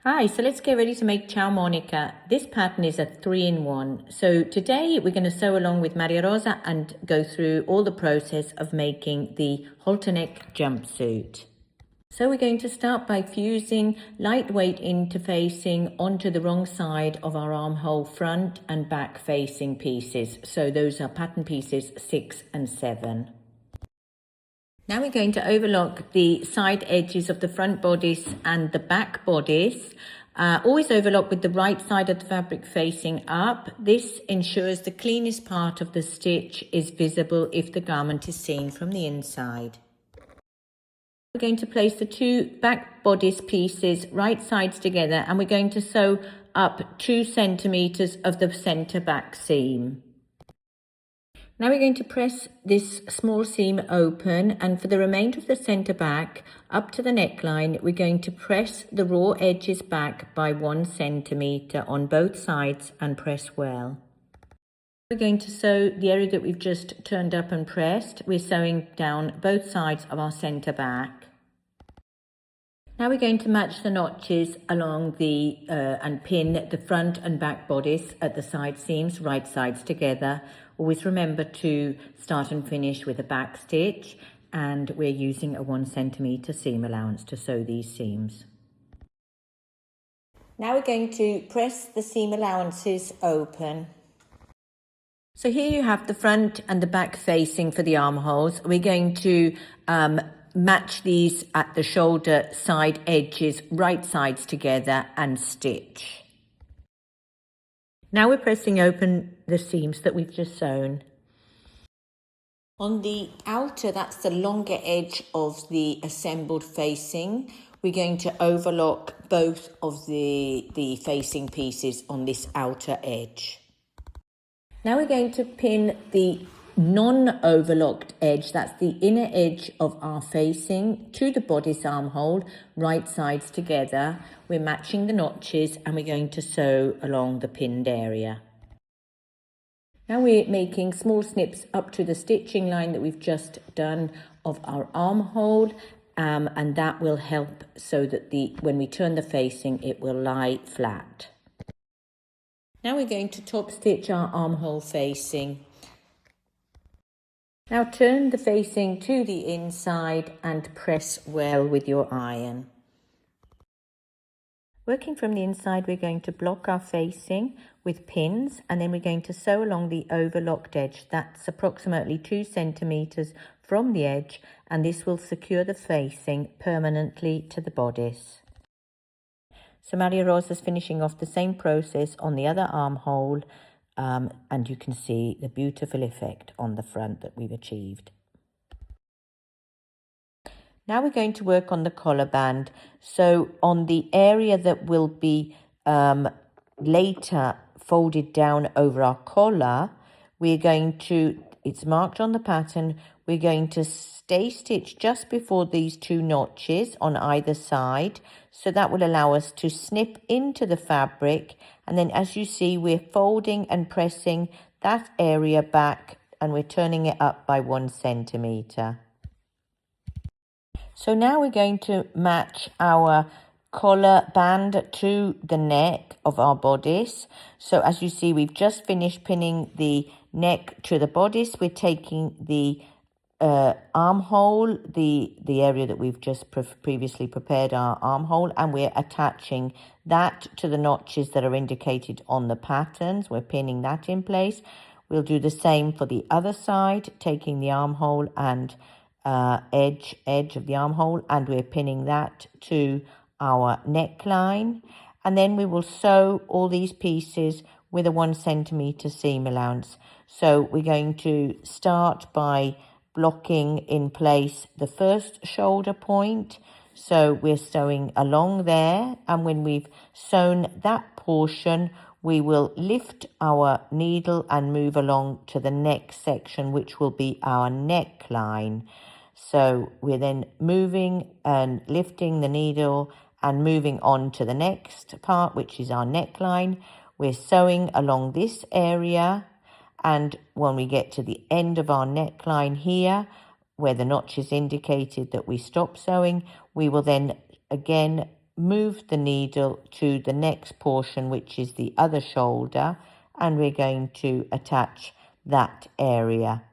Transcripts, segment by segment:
Hi, so let's get ready to make Ciao Monica. This pattern is a 3-in-1. So today we're going to sew along with Maria Rosa and go through all the process of making the Halter Neck jumpsuit. So we're going to start by fusing lightweight interfacing onto the wrong side of our armhole front and back facing pieces. So those are pattern pieces 6 and 7. Now we're going to overlock the side edges of the front bodice and the back bodice. Always overlock with the right side of the fabric facing up. This ensures the cleanest part of the stitch is visible if the garment is seen from the inside. We're going to place the two back bodice pieces right sides together, and we're going to sew up 2 centimeters of the center back seam. Now we're going to press this small seam open, and for the remainder of the centre back up to the neckline we're going to press the raw edges back by 1 centimetre on both sides and press well. We're going to sew the area that we've just turned up and pressed. We're sewing down both sides of our centre back. Now we're going to match the notches along the and pin the front and back bodice at the side seams, right sides together. Always remember to start and finish with a back stitch, and we're using a 1 centimetre seam allowance to sew these seams. Now we're going to press the seam allowances open. So here you have the front and the back facing for the armholes. We're going to match these at the shoulder side edges, right sides together, and stitch. Now we're pressing open the seams that we've just sewn. On the outer, that's the longer edge of the assembled facing, we're going to overlock both of the facing pieces on this outer edge. Now we're going to pin the non-overlocked edge, that's the inner edge of our facing, to the bodice armhole, right sides together. We're matching the notches and we're going to sew along the pinned area. Now we're making small snips up to the stitching line that we've just done of our armhole, and that will help so that when we turn the facing it will lie flat. Now we're going to top stitch our armhole facing. Now turn the facing to the inside and press well with your iron. Working from the inside, we're going to block our facing with pins, and then we're going to sew along the overlocked edge. That's approximately 2 centimeters from the edge, and this will secure the facing permanently to the bodice. So Maria Rosa is finishing off the same process on the other armhole, and you can see the beautiful effect on the front that we've achieved. Now we're going to work on the collar band. So on the area that will be later folded down over our collar, we're going to, it's marked on the pattern, we're going to stay stitch just before these 2 notches on either side. So that will allow us to snip into the fabric, and then as you see we're folding and pressing that area back, and we're turning it up by 1 centimeter. So now we're going to match our collar band to the neck of our bodice. So as you see, we've just finished pinning the neck to the bodice. We're taking the armhole, the area that we've just previously prepared our armhole, and we're attaching that to the notches that are indicated on the patterns. We're pinning that in place. We'll do the same for the other side, taking the armhole and edge of the armhole, and we're pinning that to our neckline, and then we will sew all these pieces with a 1 centimeter seam allowance. So we're going to start by blocking in place the first shoulder point. So we're sewing along there, and when we've sewn that portion we will lift our needle and move along to the next section, which will be our neckline. So we're then moving and lifting the needle and moving on to the next part, which is our neckline. We're sewing along this area, and when we get to the end of our neckline here, where the notch is indicated that we stop sewing, we will then again move the needle to the next portion, which is the other shoulder, and we're going to attach that area.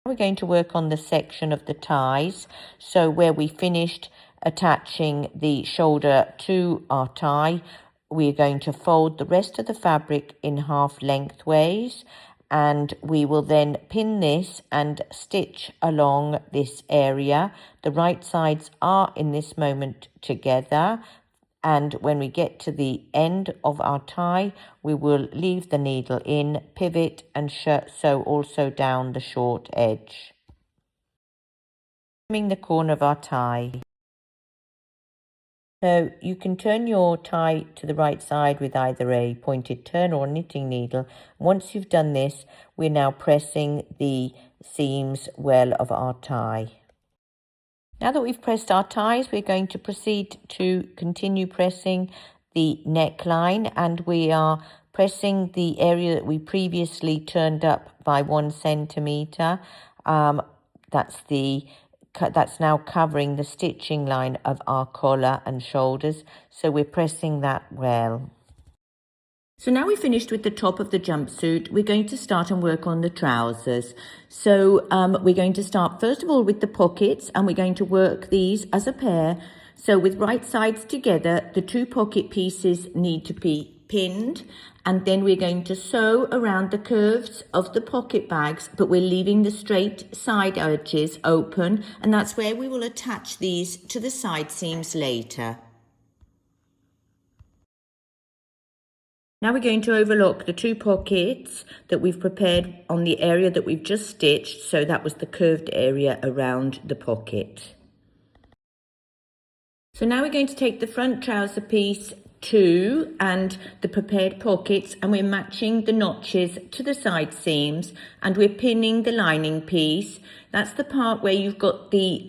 We're going to work on the section of the ties. So where we finished attaching the shoulder to our tie, we're going to fold the rest of the fabric in half lengthways, and we will then pin this and stitch along this area. The right sides are in this moment together, and when we get to the end of our tie, we will leave the needle in, pivot, and sew also down the short edge. Trimming the corner of our tie. So you can turn your tie to the right side with either a pointed turn or a knitting needle. Once you've done this, we're now pressing the seams well of our tie. Now that we've pressed our ties, we're going to proceed to continue pressing the neckline, and we are pressing the area that we previously turned up by 1 centimetre. That's now covering the stitching line of our collar and shoulders, so we're pressing that well. So now we've finished with the top of the jumpsuit, we're going to start and work on the trousers. So we're going to start first of all with the pockets, and we're going to work these as a pair. So with right sides together, the 2 pocket pieces need to be pinned, and then we're going to sew around the curves of the pocket bags, but we're leaving the straight side edges open, and that's where we will attach these to the side seams later. Now we're going to overlock the 2 pockets that we've prepared on the area that we've just stitched, so that was the curved area around the pocket. So now we're going to take the front trouser piece 2 and the prepared pockets, and we're matching the notches to the side seams, and we're pinning the lining piece. That's the part where you've got the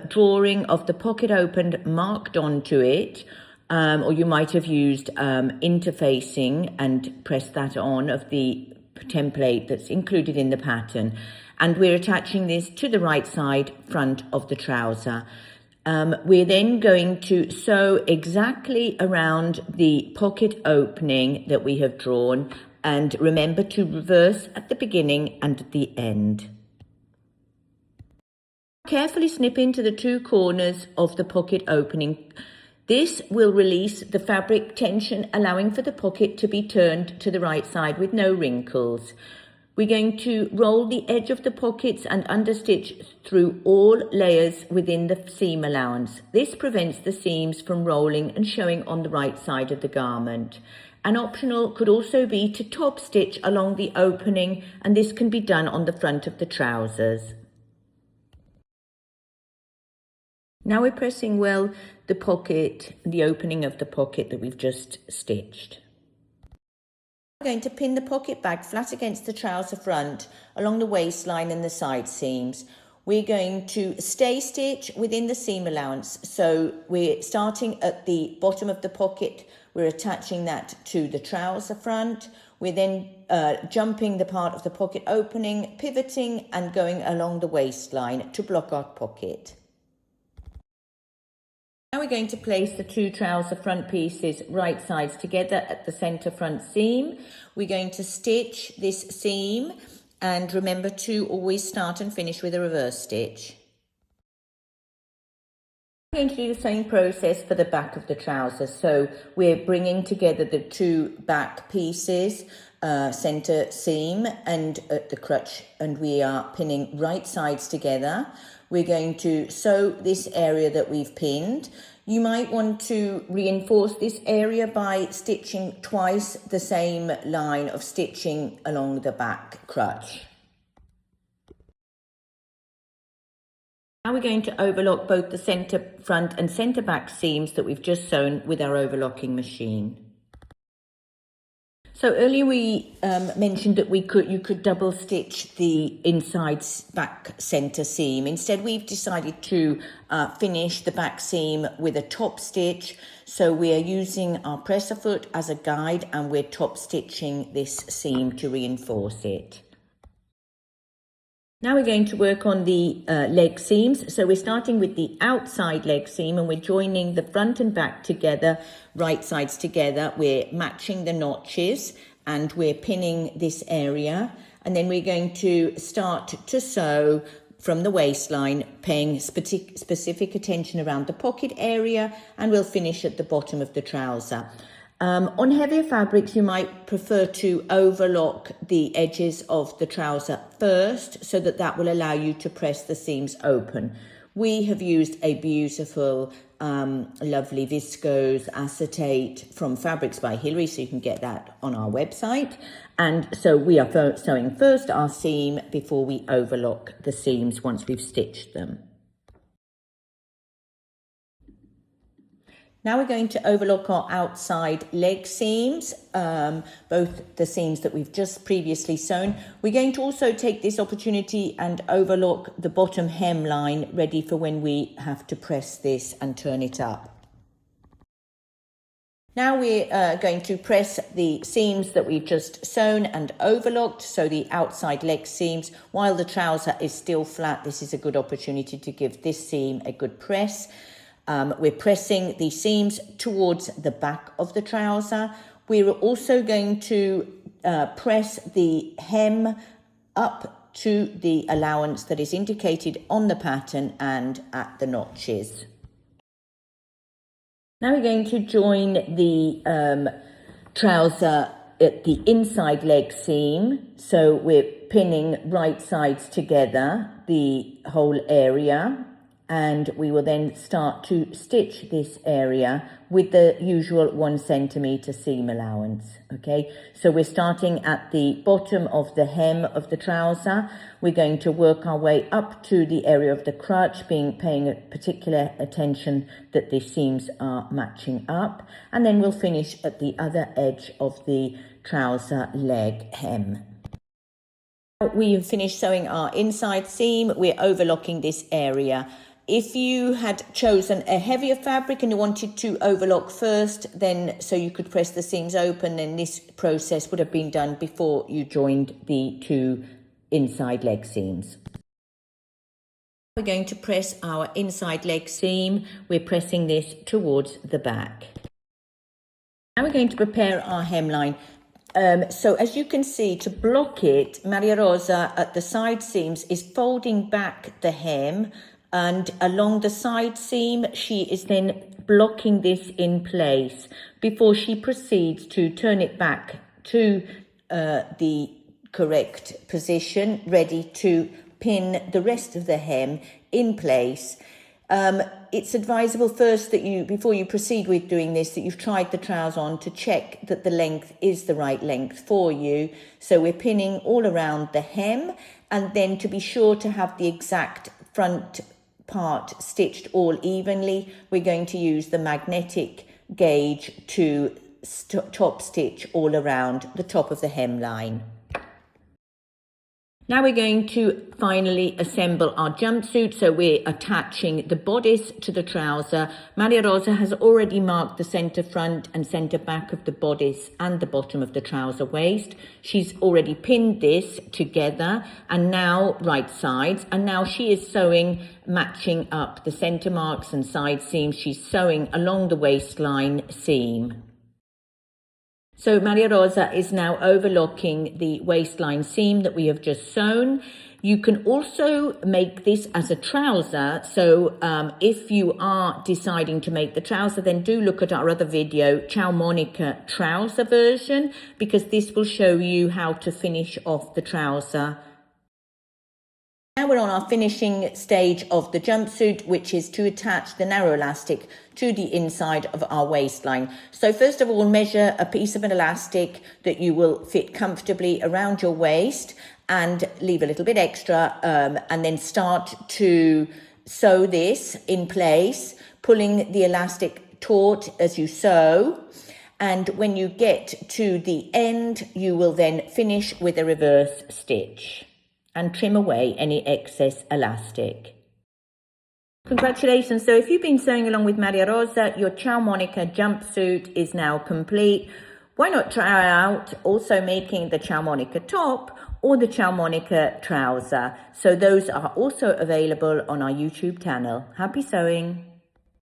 drawing of the pocket opened marked onto it. Or you might have used interfacing and pressed that on of the template that's included in the pattern. And we're attaching this to the right side front of the trouser. We're then going to sew exactly around the pocket opening that we have drawn, and remember to reverse at the beginning and at the end. Carefully snip into the 2 corners of the pocket opening. This will release the fabric tension, allowing for the pocket to be turned to the right side with no wrinkles. We're going to roll the edge of the pockets and understitch through all layers within the seam allowance. This prevents the seams from rolling and showing on the right side of the garment. An optional could also be to top stitch along the opening, and this can be done on the front of the trousers. Now we're pressing well the pocket, the opening of the pocket that we've just stitched. We're going to pin the pocket bag flat against the trouser front along the waistline and the side seams. We're going to stay stitch within the seam allowance. So we're starting at the bottom of the pocket. We're attaching that to the trouser front. We're then jumping the part of the pocket opening, pivoting and going along the waistline to block our pocket. Now we're going to place the 2 trouser front pieces right sides together at the centre front seam. We're going to stitch this seam, and remember to always start and finish with a reverse stitch. We're going to do the same process for the back of the trouser. So we're bringing together the 2 back pieces, centre seam and at the crotch, and we are pinning right sides together. We're going to sew this area that we've pinned. You might want to reinforce this area by stitching twice the same line of stitching along the back crotch. Now we're going to overlock both the centre front and centre back seams that we've just sewn with our overlocking machine. So earlier we mentioned that you could double stitch the inside back centre seam. Instead, we've decided to finish the back seam with a top stitch. So we are using our presser foot as a guide, and we're top stitching this seam to reinforce it. Now we're going to work on the leg seams. So we're starting with the outside leg seam and we're joining the front and back together, right sides together. We're matching the notches and we're pinning this area. And then we're going to start to sew from the waistline, paying specific attention around the pocket area, and we'll finish at the bottom of the trouser. On heavier fabrics, you might prefer to overlock the edges of the trouser first so that will allow you to press the seams open. We have used a beautiful, lovely viscose acetate from Fabrics by Hilary, so you can get that on our website. And so we are sewing first our seam before we overlock the seams once we've stitched them. Now we're going to overlock our outside leg seams, both the seams that we've just previously sewn. We're going to also take this opportunity and overlock the bottom hemline, ready for when we have to press this and turn it up. Now we're going to press the seams that we've just sewn and overlocked, so the outside leg seams. While the trouser is still flat, this is a good opportunity to give this seam a good press. We're pressing the seams towards the back of the trouser. We're also going to press the hem up to the allowance that is indicated on the pattern and at the notches. Now we're going to join the trouser at the inside leg seam. So we're pinning right sides together, the whole area. And we will then start to stitch this area with the usual 1 centimetre seam allowance. Okay, so we're starting at the bottom of the hem of the trouser. We're going to work our way up to the area of the crotch, paying particular attention that the seams are matching up, and then we'll finish at the other edge of the trouser leg hem. We have finished sewing our inside seam. We're overlocking this area. If you had chosen a heavier fabric and you wanted to overlock first, then so you could press the seams open, then this process would have been done before you joined the 2 inside leg seams. We're going to press our inside leg seam. We're pressing this towards the back. Now we're going to prepare our hemline. So as you can see, to block it, Maria Rosa at the side seams is folding back the hem, and along the side seam she is then blocking this in place before she proceeds to turn it back to the correct position, ready to pin the rest of the hem in place. It's advisable first that before you proceed with doing this, that you've tried the trouser on to check that the length is the right length for you. So we're pinning all around the hem, and then to be sure to have the exact front part stitched all evenly, we're going to use the magnetic gauge to top stitch all around the top of the hemline. Now we're going to finally assemble our jumpsuit. So we're attaching the bodice to the trouser. Maria Rosa has already marked the centre front and centre back of the bodice and the bottom of the trouser waist. She's already pinned this together, and now right sides, and now she is sewing, matching up the centre marks and side seams. She's sewing along the waistline seam. So Maria Rosa is now overlocking the waistline seam that we have just sewn. You can also make this as a trouser. So if you are deciding to make the trouser, then do look at our other video, Ciao Monica trouser version, because this will show you how to finish off the trouser. Now we're on our finishing stage of the jumpsuit, which is to attach the narrow elastic to the inside of our waistline. So first of all, measure a piece of an elastic that you will fit comfortably around your waist and leave a little bit extra, and then start to sew this in place, pulling the elastic taut as you sew. And when you get to the end, you will then finish with a reverse stitch and trim away any excess elastic. Congratulations. So if you've been sewing along with Maria Rosa, your Ciao Monica jumpsuit is now complete. Why not try out also making the Ciao Monica top or the Ciao Monica trouser? So those are also available on our YouTube channel. Happy sewing!